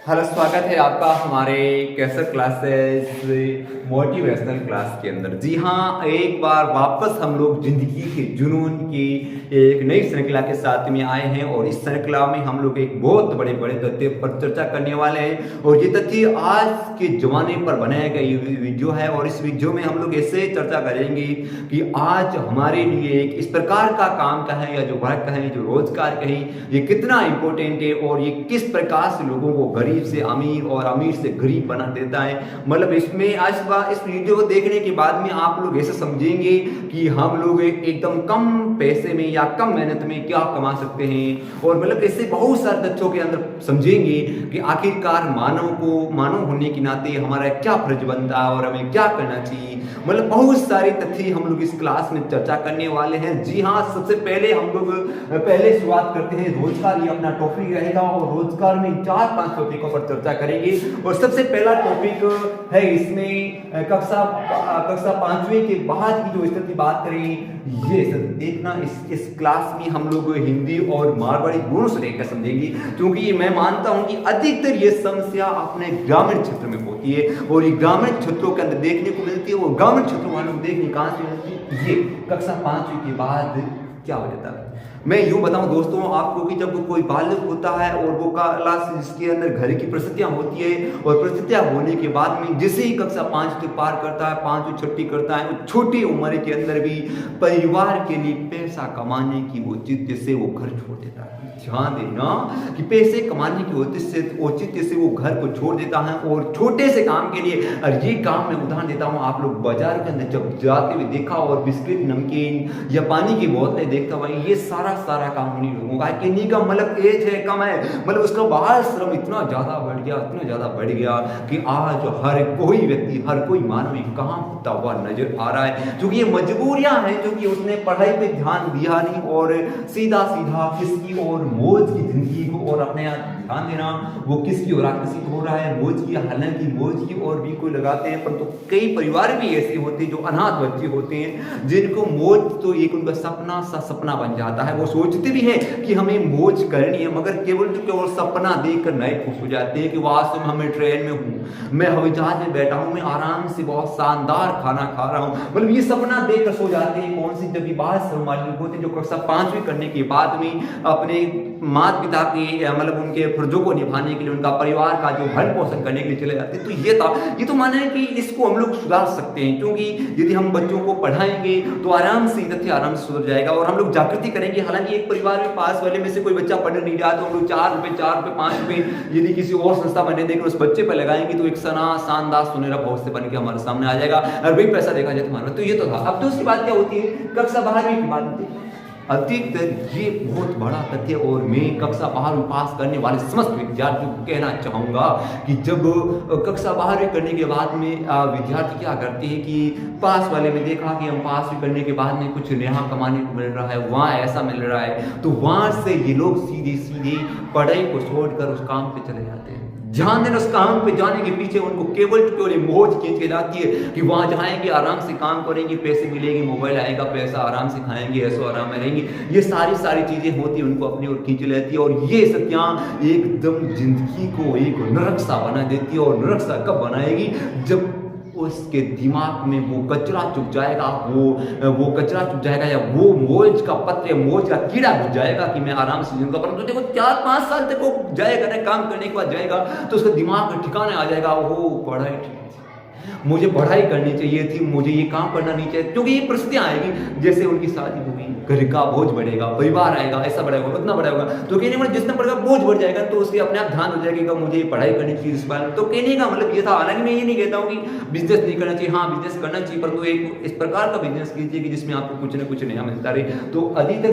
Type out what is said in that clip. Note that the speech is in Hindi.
हेलो, स्वागत है आपका हमारे कैसर क्लासेस मोटिवेशनल क्लास के अंदर। जी हाँ, एक बार वापस हम लोग जिंदगी के जुनून की एक नई श्रृंखला के साथ में आए हैं और इस श्रृंखला में हम लोग एक बहुत बड़े बड़े तथ्य पर चर्चा करने वाले हैं और ये तथ्य आज के जमाने पर बनाया गया वीडियो है और इस वीडियो में हम लोग ऐसे चर्चा करेंगे कि आज हमारे लिए एक इस प्रकार का काम का है या जो वर्क का है, जो रोजगार का है, ये कितना इंपॉर्टेंट है और ये किस प्रकार से लोगों को गरीब से अमीर और अमीर से गरीब बना देता है। मतलब इसमें आज इस वीडियो को देखने के बाद में आप लोग ऐसे समझेंगे कि हम लोग एकदम कम पैसे में या कम मेहनत में क्या कमा सकते हैं और मतलब ऐसे बहुत सारे तथ्यों के अंदर समझेंगे कि आखिरकार मानव होने के नाते हमारा क्या फर्ज बनता है और हमें क्या करना चाहिए। मतलब बहुत सारे तथ्य हम लोग इस क्लास में चर्चा करने वाले हैं। जी हाँ, सबसे पहले हम लोग शुरुआत करते हैं रोजगार, ये अपना टॉपिक रहेगा और रोजगार में 4-5 टॉपिकों पर चर्चा करेंगे। और सबसे पहला टॉपिक है इसमें कक्षा 5वीं के बाद की जो स्थिति बात करें, ये देखना इस क्लास में हम लोग हिंदी और मारवाड़ी दोनों से लेकर समझेंगे, क्योंकि मैं मानता हूं कि अधिकतर ये समस्या अपने ग्रामीण क्षेत्र में होती है और ये ग्रामीण क्षेत्रों के अंदर देखने को मिलती है। वो ग्रामीण क्षेत्रों वालों देखने कहां से मिलती है, ये कक्षा 5वीं के बाद क्या हो जाता है। मैं यूं बताऊं दोस्तों आपको कि जब कोई बालक होता है और वो क्लास जिसके अंदर घर की परिस्थितियां होती है और परिस्थितियां होने के बाद में जैसे ही कक्षा 5 से पार करता है, 5वीं 6वीं करता है, छोटी उम्र के अंदर भी परिवार के लिए पैसा कमाने की औचित्य से वो घर छोड़ देता है। ध्यान देना कि पैसे कमाने की औचित्य से वो घर को छोड़ देता है और छोटे से काम के लिए, और ये काम मैं उदाहरण देता हूँ, आप लोग बाजार के अंदर जब जाते हुए देखा और बिस्किट, नमकीन या पानी की बोतलें देखता हुआ, ये सारा काम उन्हीं लोगों का है। किन्हीं का मतलब एज है कम है, मतलब उसका बाल श्रम इतना ज्यादा बढ़ गया कि आज हर कोई व्यक्ति, हर कोई मानव काम होता हुआ नजर आ रहा है, क्योंकि ये मजबूरियां हैं, क्योंकि उसने पढ़ाई पे ध्यान दिया नहीं और सीधा किसकी और मौज की जिंदगी को और अपने ध्यान देना वो किसकी ओर आकर्षित हो रहा है, मौज की। हालांकि मौज की और भी कोई लगाते हैं, परंतु कई परिवार भी ऐसे होते हैं जो अनाथ बच्चे होते हैं जिनको मौज तो एक उनका सपना बन जाता है। वो सोचते भी हैं कि हमें मौज करनी है, मगर केवल सपना देखकर नए खुश हो जाते हैं कि वास्तव में मैं ट्रेन में हूँ, मैं हवाई जहाज में बैठा हूँ, मैं आराम से बहुत शानदार खाना खा रहा हूँ। मतलब ये सपना देखकर सो जाते हैं। कौन सी जब बात संभालित होते हैं जो कक्षा 5वीं करने के बाद में अपने माता पिता की मतलब उनके फर्जों को निभाने के लिए, उनका परिवार का जो भरण पोषण करने के लिए चले जाते हैं। तो ये तो माने कि इसको हम लोग सुधार सकते हैं, क्योंकि यदि हम बच्चों को पढ़ाएंगे तो आराम से सुधर जाएगा और हम लोग जागृति करेंगे। हालांकि एक परिवार में पास वाले में से कोई बच्चा पढ़ नहीं रहा तो हम लोग 4 रुपए 5 रुपए यदि किसी और संस्था बने देकर उस बच्चे पर लगाएंगे तो एक शानदार सुनहरा भविष्य बन के हमारे सामने आ जाएगा और वही पैसा देखा जाए तुम्हारा। तो ये तो था। अब तो उसके बाद क्या होती है, कक्षा 12वीं की बात होती है। अधिकतर ये बहुत बड़ा तथ्य और मैं कक्षा 12वीं पास करने वाले समस्त विद्यार्थियों को कहना चाहूँगा कि जब कक्षा 12वीं करने के बाद में विद्यार्थी क्या करते हैं कि पास वाले में देखा कि हम पास भी करने के बाद में कुछ नया कमाने को मिल रहा है, वहाँ ऐसा मिल रहा है, तो वहाँ से ये लोग सीधे पढ़ाई को छोड़कर उस काम पे चले जाते हैं। ध्यान देना, उस काम पे जाने के पीछे उनको केवल मौज खींच के जाती है कि वहां जाएंगे, आराम से काम करेंगे, पैसे मिलेंगे, मोबाइल आएगा, पैसा आराम से खाएंगे, ऐसो आराम में रहेंगे। ये सारी चीजें होती है, उनको अपनी ओर खींच लेती है और ये सत्यां एकदम जिंदगी को एक नरक सा बना देती है। और नरक सा कब बनाएगी, जब उसके दिमाग में वो कचरा चुप जाएगा, वो कचरा चुप जाएगा या वो मौज का पत्र, मौज का कीड़ा घुस जाएगा कि मैं आराम से जिंदगी। परंतु देखो 4-5 साल तक वो जाएगा ना, काम करने के बाद जाएगा तो उसका दिमाग का ठिकाने आ जाएगा, वो पढ़ाई ठीक थी, मुझे पढ़ाई करनी चाहिए थी, मुझे ये काम करना नहीं चाहिए, क्योंकि ये परिस्थितियां आएगी। जैसे उनकी शादी होगी, घर का बोझ बढ़ेगा, परिवार आएगा, ऐसा बढ़ेगा, उतना बढ़ेगा, तो कहने मतलब जितना बढ़ेगा बोझ बढ़ जाएगा तो उसके अपने आप ध्यान हो जाएगा मुझे पढ़ाई करनी चाहिए इस बारे में। तो कहने का मतलब ये था। हालांकि मैं ये नहीं कहता हूँ कि बिजनेस नहीं करना चाहिए, हाँ बिजनेस करना चाहिए, परंतु एक इस प्रकार का बिजनेस कीजिए कि जिसमें आपको कुछ ना कुछ नया मिलता रहे। तो अधिकतर